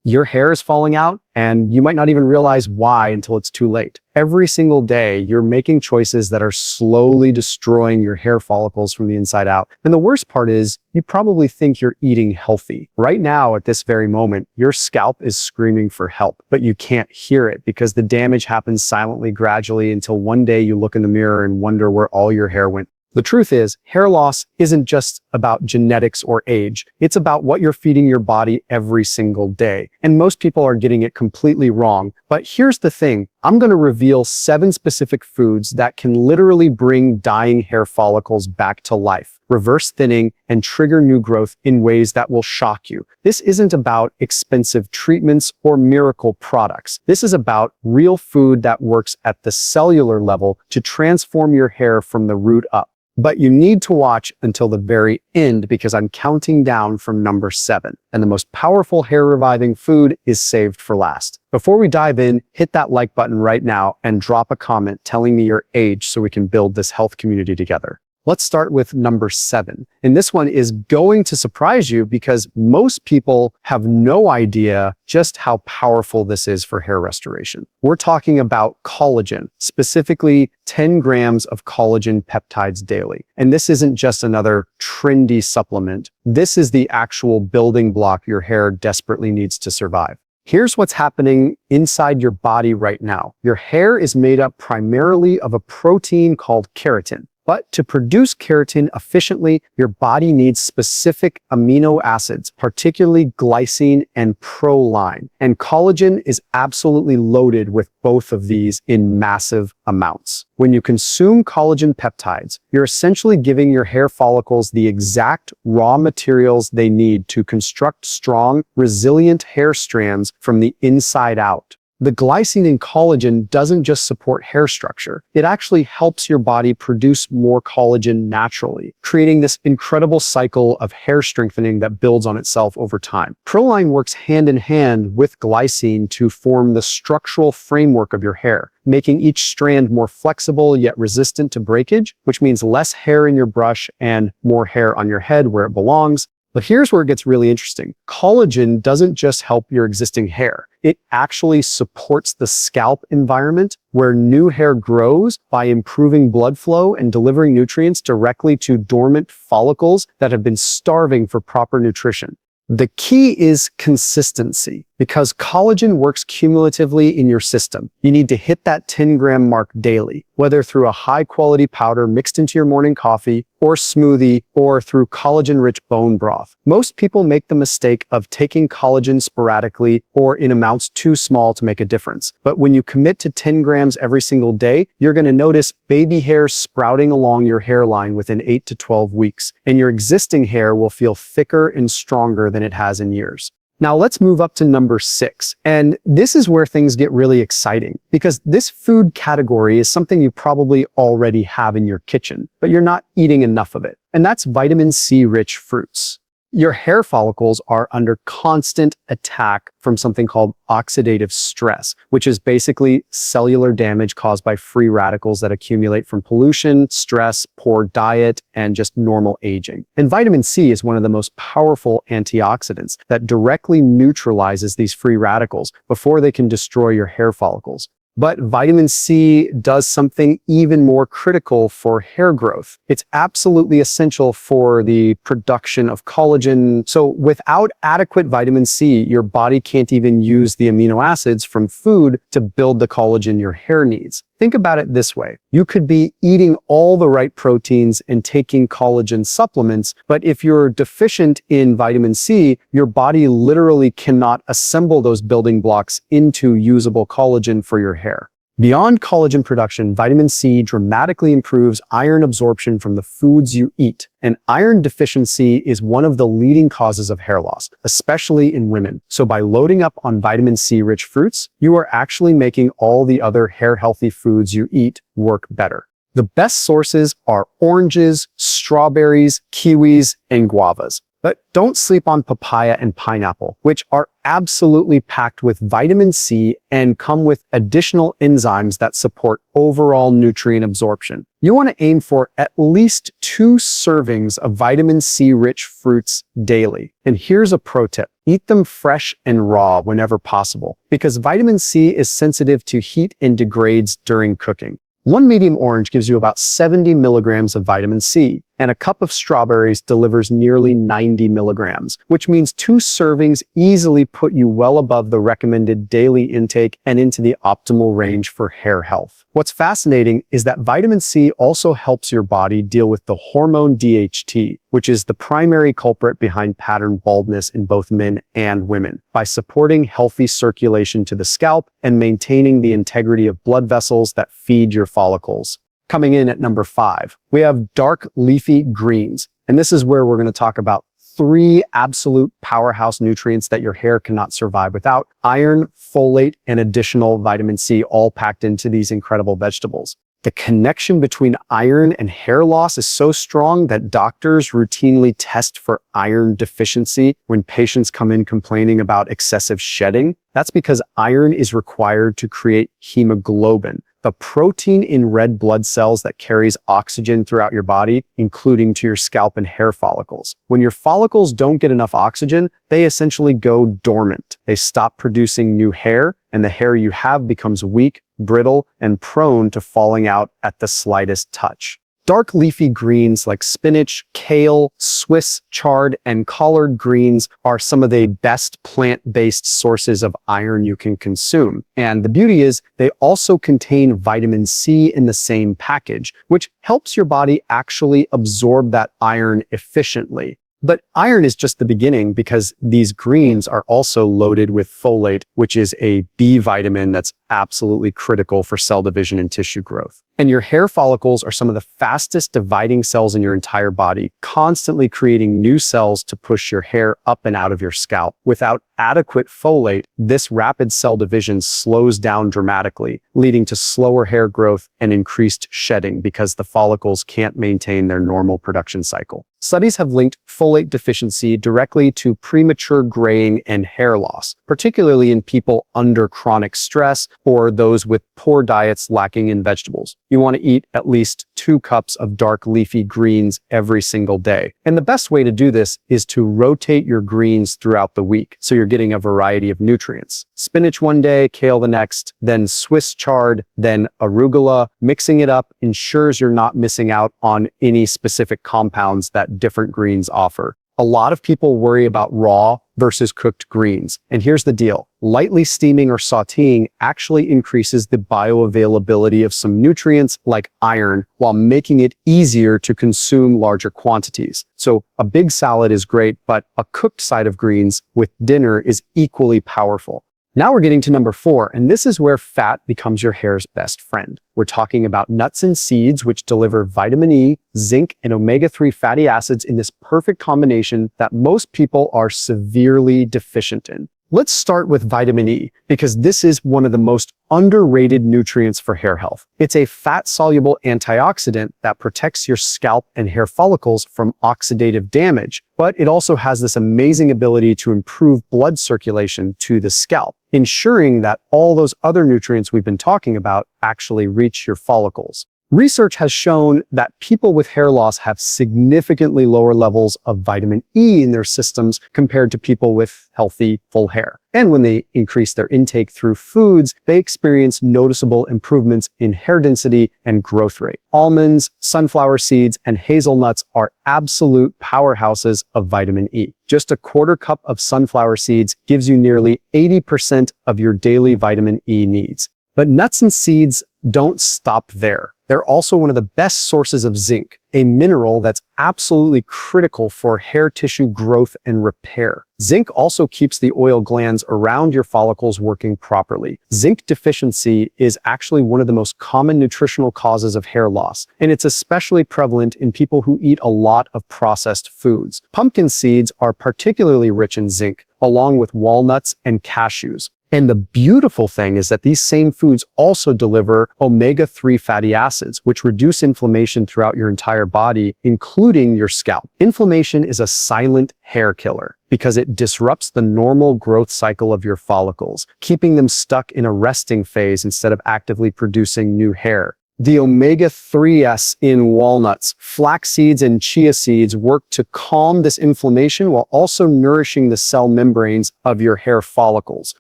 Your hair is falling out, and you might not even realize why until it's too late. Every single day, you're making choices that are slowly destroying your hair follicles from the inside out. And the worst part is, you probably think you're eating healthy. Right now, at this very moment, your scalp is screaming for help, but you can't hear it because the damage happens silently, gradually, until one day you look in the mirror and wonder where all your hair went. The truth is, hair loss isn't just about genetics or age. It's about what you're feeding your body every single day. And most people are getting it completely wrong. But here's the thing. I'm going to reveal 7 specific foods that can literally bring dying hair follicles back to life, reverse thinning, and trigger new growth in ways that will shock you. This isn't about expensive treatments or miracle products. This is about real food that works at the cellular level to transform your hair from the root up. But you need to watch until the very end because I'm counting down from number 7. And the most powerful hair reviving food is saved for last. Before we dive in, hit that like button right now and drop a comment telling me your age so we can build this health community together. Let's start with number 7. And this one is going to surprise you because most people have no idea just how powerful this is for hair restoration. We're talking about collagen, specifically 10 grams of collagen peptides daily. And this isn't just another trendy supplement. This is the actual building block your hair desperately needs to survive. Here's what's happening inside your body right now. Your hair is made up primarily of a protein called keratin. But to produce keratin efficiently, your body needs specific amino acids, particularly glycine and proline. And collagen is absolutely loaded with both of these in massive amounts. When you consume collagen peptides, you're essentially giving your hair follicles the exact raw materials they need to construct strong, resilient hair strands from the inside out. The glycine in collagen doesn't just support hair structure. It actually helps your body produce more collagen naturally, creating this incredible cycle of hair strengthening that builds on itself over time. Proline works hand in hand with glycine to form the structural framework of your hair, making each strand more flexible yet resistant to breakage, which means less hair in your brush and more hair on your head where it belongs. But here's where it gets really interesting. Collagen doesn't just help your existing hair. It actually supports the scalp environment where new hair grows by improving blood flow and delivering nutrients directly to dormant follicles that have been starving for proper nutrition. The key is consistency. Because collagen works cumulatively in your system, you need to hit that 10-gram mark daily, whether through a high-quality powder mixed into your morning coffee or smoothie or through collagen-rich bone broth. Most people make the mistake of taking collagen sporadically or in amounts too small to make a difference. But when you commit to 10 grams every single day, you're going to notice baby hairs sprouting along your hairline within 8 to 12 weeks, and your existing hair will feel thicker and stronger than it has in years. Now let's move up to number 6. And this is where things get really exciting because this food category is something you probably already have in your kitchen, but you're not eating enough of it. And that's vitamin C rich fruits. Your hair follicles are under constant attack from something called oxidative stress, which is basically cellular damage caused by free radicals that accumulate from pollution, stress, poor diet, and just normal aging. And vitamin C is one of the most powerful antioxidants that directly neutralizes these free radicals before they can destroy your hair follicles. But vitamin C does something even more critical for hair growth. It's absolutely essential for the production of collagen. So without adequate vitamin C, your body can't even use the amino acids from food to build the collagen your hair needs. Think about it this way. You could be eating all the right proteins and taking collagen supplements, but if you're deficient in vitamin C, your body literally cannot assemble those building blocks into usable collagen for your hair. Beyond collagen production, vitamin C dramatically improves iron absorption from the foods you eat. And iron deficiency is one of the leading causes of hair loss, especially in women. So by loading up on vitamin C rich fruits, you are actually making all the other hair healthy foods you eat work better. The best sources are oranges, strawberries, kiwis, and guavas. But don't sleep on papaya and pineapple, which are absolutely packed with vitamin C and come with additional enzymes that support overall nutrient absorption. You want to aim for at least 2 servings of vitamin C-rich fruits daily. And here's a pro tip. Eat them fresh and raw whenever possible, because vitamin C is sensitive to heat and degrades during cooking. One medium orange gives you about 70 milligrams of vitamin C, and a cup of strawberries delivers nearly 90 milligrams, which means 2 servings easily put you well above the recommended daily intake and into the optimal range for hair health. What's fascinating is that vitamin C also helps your body deal with the hormone DHT, which is the primary culprit behind pattern baldness in both men and women, by supporting healthy circulation to the scalp and maintaining the integrity of blood vessels that feed your follicles. Coming in at number 5, we have dark leafy greens. And this is where we're going to talk about 3 absolute powerhouse nutrients that your hair cannot survive without: iron, folate, and additional vitamin C, all packed into these incredible vegetables. The connection between iron and hair loss is so strong that doctors routinely test for iron deficiency when patients come in complaining about excessive shedding. That's because iron is required to create hemoglobin, the protein in red blood cells that carries oxygen throughout your body, including to your scalp and hair follicles. When your follicles don't get enough oxygen, they essentially go dormant. They stop producing new hair, and the hair you have becomes weak, brittle, and prone to falling out at the slightest touch. Dark leafy greens like spinach, kale, Swiss chard, and collard greens are some of the best plant-based sources of iron you can consume. And the beauty is they also contain vitamin C in the same package, which helps your body actually absorb that iron efficiently. But iron is just the beginning, because these greens are also loaded with folate, which is a B vitamin that's absolutely critical for cell division and tissue growth. And your hair follicles are some of the fastest dividing cells in your entire body, constantly creating new cells to push your hair up and out of your scalp. Without adequate folate, this rapid cell division slows down dramatically, leading to slower hair growth and increased shedding because the follicles can't maintain their normal production cycle. Studies have linked folate deficiency directly to premature graying and hair loss, particularly in people under chronic stress or those with poor diets lacking in vegetables. You want to eat at least 2 cups of dark leafy greens every single day. And the best way to do this is to rotate your greens throughout the week, so you're getting a variety of nutrients. Spinach one day, kale the next, then Swiss chard, then arugula. Mixing it up ensures you're not missing out on any specific compounds that different greens offer. A lot of people worry about raw versus cooked greens. And here's the deal. Lightly steaming or sauteing actually increases the bioavailability of some nutrients like iron, while making it easier to consume larger quantities. So a big salad is great, but a cooked side of greens with dinner is equally powerful. Now we're getting to number 4, and this is where fat becomes your hair's best friend. We're talking about nuts and seeds, which deliver vitamin E, zinc, and omega-3 fatty acids in this perfect combination that most people are severely deficient in. Let's start with vitamin E, because this is one of the most underrated nutrients for hair health. It's a fat-soluble antioxidant that protects your scalp and hair follicles from oxidative damage, but it also has this amazing ability to improve blood circulation to the scalp, ensuring that all those other nutrients we've been talking about actually reach your follicles. Research has shown that people with hair loss have significantly lower levels of vitamin E in their systems compared to people with healthy, full hair. And when they increase their intake through foods, they experience noticeable improvements in hair density and growth rate. Almonds, sunflower seeds, and hazelnuts are absolute powerhouses of vitamin E. Just a 1/4 cup of sunflower seeds gives you nearly 80% of your daily vitamin E needs. But nuts and seeds don't stop there. They're also one of the best sources of zinc, a mineral that's absolutely critical for hair tissue growth and repair. Zinc also keeps the oil glands around your follicles working properly. Zinc deficiency is actually one of the most common nutritional causes of hair loss, and it's especially prevalent in people who eat a lot of processed foods. Pumpkin seeds are particularly rich in zinc, along with walnuts and cashews. And the beautiful thing is that these same foods also deliver omega-3 fatty acids, which reduce inflammation throughout your entire body, including your scalp. Inflammation is a silent hair killer because it disrupts the normal growth cycle of your follicles, keeping them stuck in a resting phase instead of actively producing new hair. The omega-3s in walnuts, flax seeds, and chia seeds work to calm this inflammation while also nourishing the cell membranes of your hair follicles,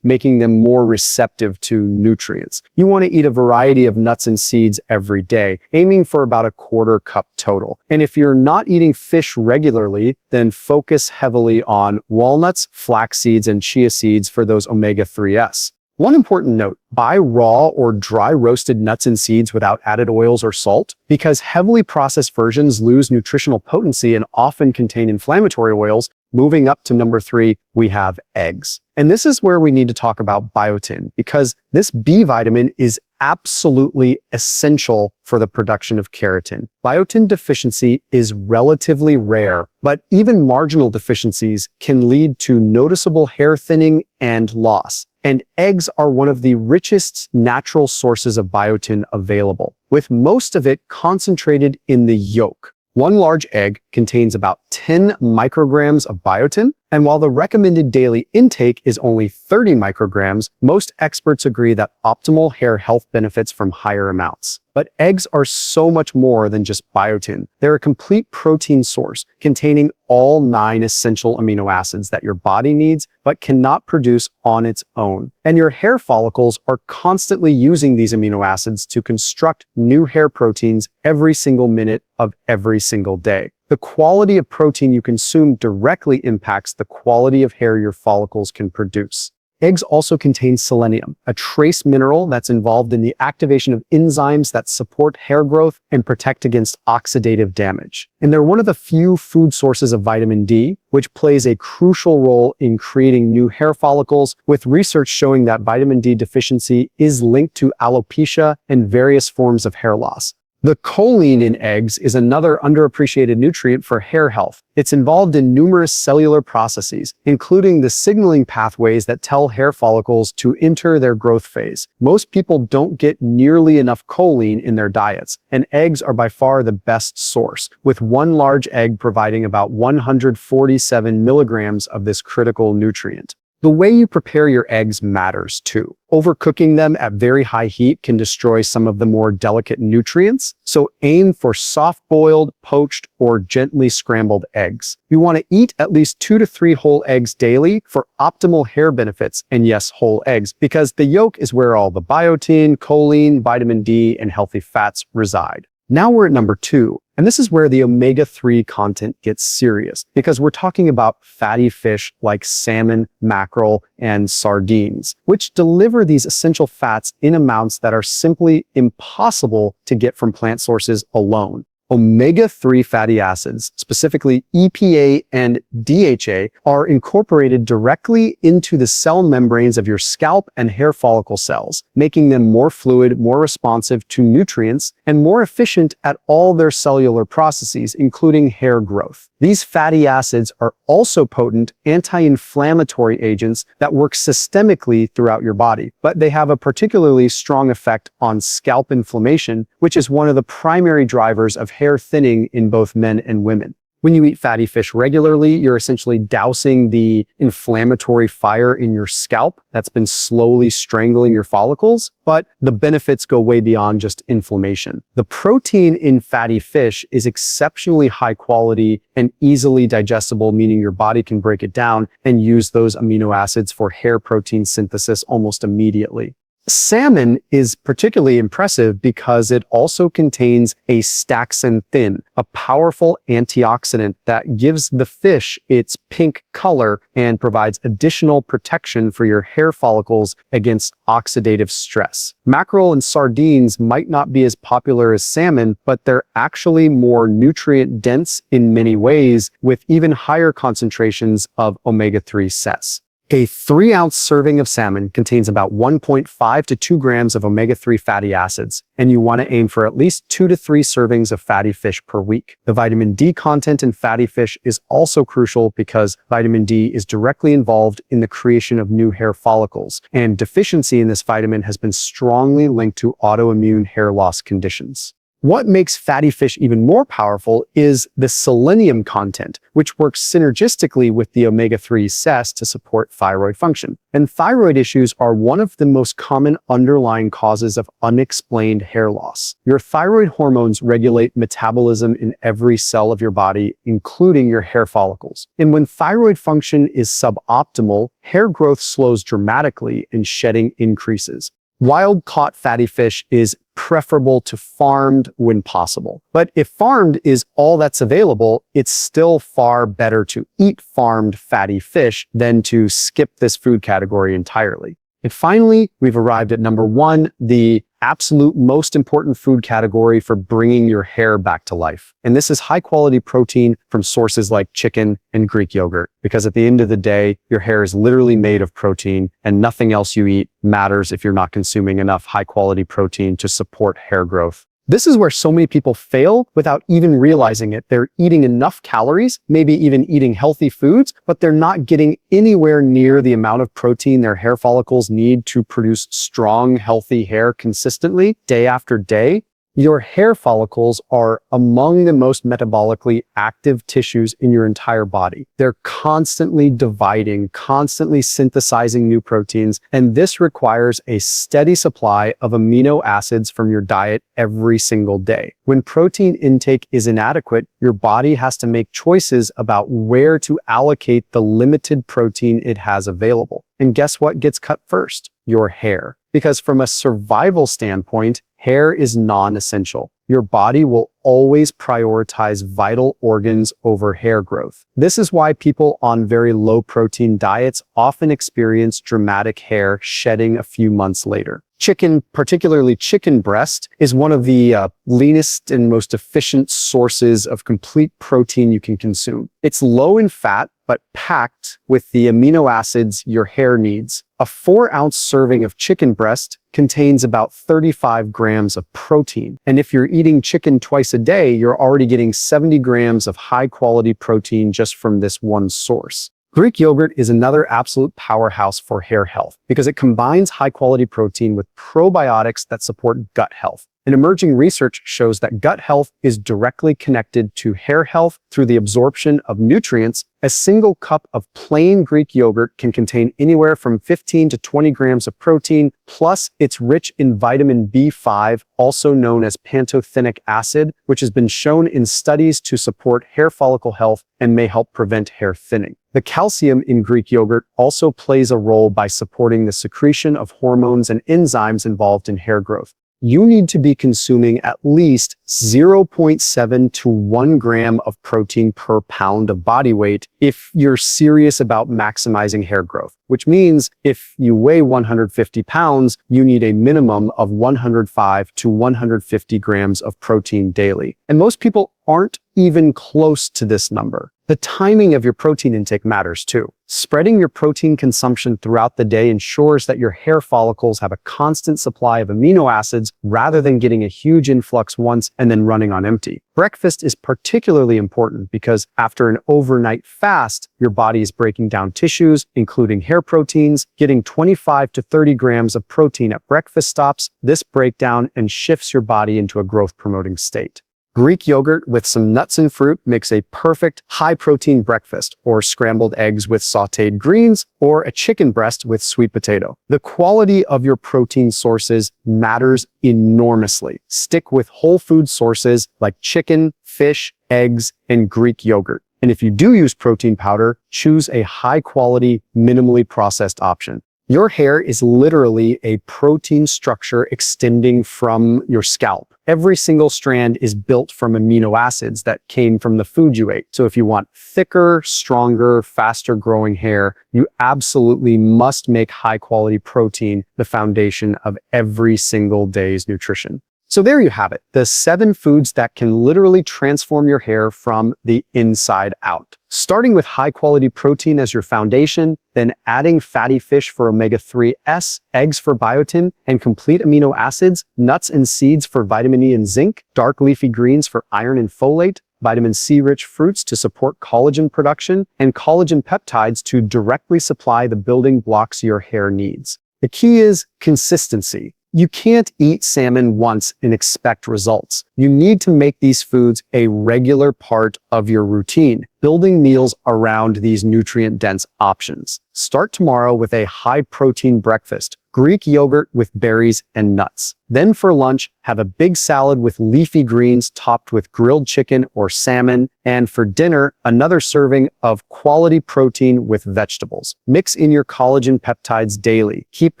making them more receptive to nutrients. You want to eat a variety of nuts and seeds every day, aiming for about a quarter cup total. And if you're not eating fish regularly, then focus heavily on walnuts, flax seeds, and chia seeds for those omega-3s. One important note, buy raw or dry roasted nuts and seeds without added oils or salt, because heavily processed versions lose nutritional potency and often contain inflammatory oils. Moving up to number 3, we have eggs. And this is where we need to talk about biotin, because this B vitamin is absolutely essential for the production of keratin. Biotin deficiency is relatively rare, but even marginal deficiencies can lead to noticeable hair thinning and loss. And eggs are one of the richest natural sources of biotin available, with most of it concentrated in the yolk. One large egg contains about 10 micrograms of biotin, and while the recommended daily intake is only 30 micrograms, most experts agree that optimal hair health benefits from higher amounts. But eggs are so much more than just biotin. They're a complete protein source containing all 9 essential amino acids that your body needs but cannot produce on its own. And your hair follicles are constantly using these amino acids to construct new hair proteins every single minute of every single day. The quality of protein you consume directly impacts the quality of hair your follicles can produce. Eggs also contain selenium, a trace mineral that's involved in the activation of enzymes that support hair growth and protect against oxidative damage. And they're one of the few food sources of vitamin D, which plays a crucial role in creating new hair follicles, with research showing that vitamin D deficiency is linked to alopecia and various forms of hair loss. The choline in eggs is another underappreciated nutrient for hair health. It's involved in numerous cellular processes, including the signaling pathways that tell hair follicles to enter their growth phase. Most people don't get nearly enough choline in their diets, and eggs are by far the best source, with one large egg providing about 147 milligrams of this critical nutrient. The way you prepare your eggs matters too. Overcooking them at very high heat can destroy some of the more delicate nutrients, so aim for soft-boiled, poached, or gently scrambled eggs. You want to eat at least 2 to 3 whole eggs daily for optimal hair benefits, and yes, whole eggs, because the yolk is where all the biotin, choline, vitamin D, and healthy fats reside. Now we're at number 2, and this is where the omega-3 content gets serious, because we're talking about fatty fish like salmon, mackerel, and sardines, which deliver these essential fats in amounts that are simply impossible to get from plant sources alone. Omega-3 fatty acids, specifically EPA and DHA, are incorporated directly into the cell membranes of your scalp and hair follicle cells, making them more fluid, more responsive to nutrients, and more efficient at all their cellular processes, including hair growth. These fatty acids are also potent anti-inflammatory agents that work systemically throughout your body, but they have a particularly strong effect on scalp inflammation, which is one of the primary drivers of hair thinning in both men and women. When you eat fatty fish regularly, you're essentially dousing the inflammatory fire in your scalp that's been slowly strangling your follicles, but the benefits go way beyond just inflammation. The protein in fatty fish is exceptionally high quality and easily digestible, meaning your body can break it down and use those amino acids for hair protein synthesis almost immediately. Salmon is particularly impressive because it also contains astaxanthin, a powerful antioxidant that gives the fish its pink color and provides additional protection for your hair follicles against oxidative stress. Mackerel and sardines might not be as popular as salmon, but they're actually more nutrient dense in many ways, with even higher concentrations of omega-3 sets. A 3-ounce serving of salmon contains about 1.5 to 2 grams of omega-3 fatty acids, and you want to aim for at least 2 to 3 servings of fatty fish per week. The vitamin D content in fatty fish is also crucial because vitamin D is directly involved in the creation of new hair follicles, and deficiency in this vitamin has been strongly linked to autoimmune hair loss conditions. What makes fatty fish even more powerful is the selenium content, which works synergistically with the omega-3 CES to support thyroid function. And thyroid issues are one of the most common underlying causes of unexplained hair loss. Your thyroid hormones regulate metabolism in every cell of your body, including your hair follicles. And when thyroid function is suboptimal, hair growth slows dramatically and shedding increases. Wild-caught fatty fish is preferable to farmed when possible. But if farmed is all that's available, it's still far better to eat farmed fatty fish than to skip this food category entirely. And finally, we've arrived at number 1, the absolute most important food category for bringing your hair back to life. And this is high-quality protein from sources like chicken and Greek yogurt, because at the end of the day, your hair is literally made of protein, and nothing else you eat matters if you're not consuming enough high-quality protein to support hair growth. This is where so many people fail without even realizing it. They're eating enough calories, maybe even eating healthy foods, but they're not getting anywhere near the amount of protein their hair follicles need to produce strong, healthy hair consistently, day after day. Your hair follicles are among the most metabolically active tissues in your entire body. They're constantly dividing, constantly synthesizing new proteins, and this requires a steady supply of amino acids from your diet every single day. When protein intake is inadequate, your body has to make choices about where to allocate the limited protein it has available. And guess what gets cut first? Your hair. Because from a survival standpoint, hair is non-essential. Your body will always prioritize vital organs over hair growth. This is why people on very low protein diets often experience dramatic hair shedding a few months later. Chicken, particularly chicken breast, is one of the leanest and most efficient sources of complete protein you can consume. It's low in fat, but packed with the amino acids your hair needs. A 4-ounce serving of chicken breast contains about 35 grams of protein. And if you're eating chicken twice a day, you're already getting 70 grams of high-quality protein just from this one source. Greek yogurt is another absolute powerhouse for hair health because it combines high-quality protein with probiotics that support gut health. And emerging research shows that gut health is directly connected to hair health through the absorption of nutrients. A single cup of plain Greek yogurt can contain anywhere from 15 to 20 grams of protein, plus it's rich in vitamin B5, also known as pantothenic acid, which has been shown in studies to support hair follicle health and may help prevent hair thinning. The calcium in Greek yogurt also plays a role by supporting the secretion of hormones and enzymes involved in hair growth. You need to be consuming at least 0.7 to 1 gram of protein per pound of body weight if you're serious about maximizing hair growth, which means if you weigh 150 pounds, you need a minimum of 105 to 150 grams of protein daily. And most people aren't even close to this number. The timing of your protein intake matters too. Spreading your protein consumption throughout the day ensures that your hair follicles have a constant supply of amino acids rather than getting a huge influx once and then running on empty. Breakfast is particularly important because after an overnight fast, your body is breaking down tissues, including hair proteins. Getting 25 to 30 grams of protein at breakfast stops this breakdown and shifts your body into a growth-promoting state. Greek yogurt with some nuts and fruit makes a perfect high-protein breakfast, or scrambled eggs with sautéed greens, or a chicken breast with sweet potato. The quality of your protein sources matters enormously. Stick with whole food sources like chicken, fish, eggs, and Greek yogurt. And if you do use protein powder, choose a high-quality, minimally processed option. Your hair is literally a protein structure extending from your scalp. Every single strand is built from amino acids that came from the food you ate. So if you want thicker, stronger, faster growing hair, you absolutely must make high quality protein the foundation of every single day's nutrition. So there you have it, the 7 foods that can literally transform your hair from the inside out. Starting with high-quality protein as your foundation, then adding fatty fish for omega-3s, eggs for biotin, and complete amino acids, nuts and seeds for vitamin E and zinc, dark leafy greens for iron and folate, vitamin C-rich fruits to support collagen production, and collagen peptides to directly supply the building blocks your hair needs. The key is consistency. You can't eat salmon once and expect results. You need to make these foods a regular part of your routine, building meals around these nutrient-dense options. Start tomorrow with a high-protein breakfast, Greek yogurt with berries and nuts. Then for lunch, have a big salad with leafy greens topped with grilled chicken or salmon. And for dinner, another serving of quality protein with vegetables. Mix in your collagen peptides daily. Keep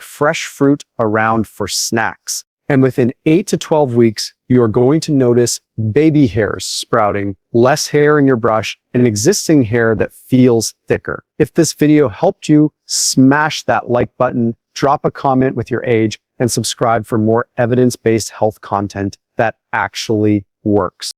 fresh fruit around for snacks. And within 8 to 12 weeks, you are going to notice baby hairs sprouting, less hair in your brush, and existing hair that feels thicker. If this video helped you, smash that like button, drop a comment with your age, and subscribe for more evidence-based health content that actually works.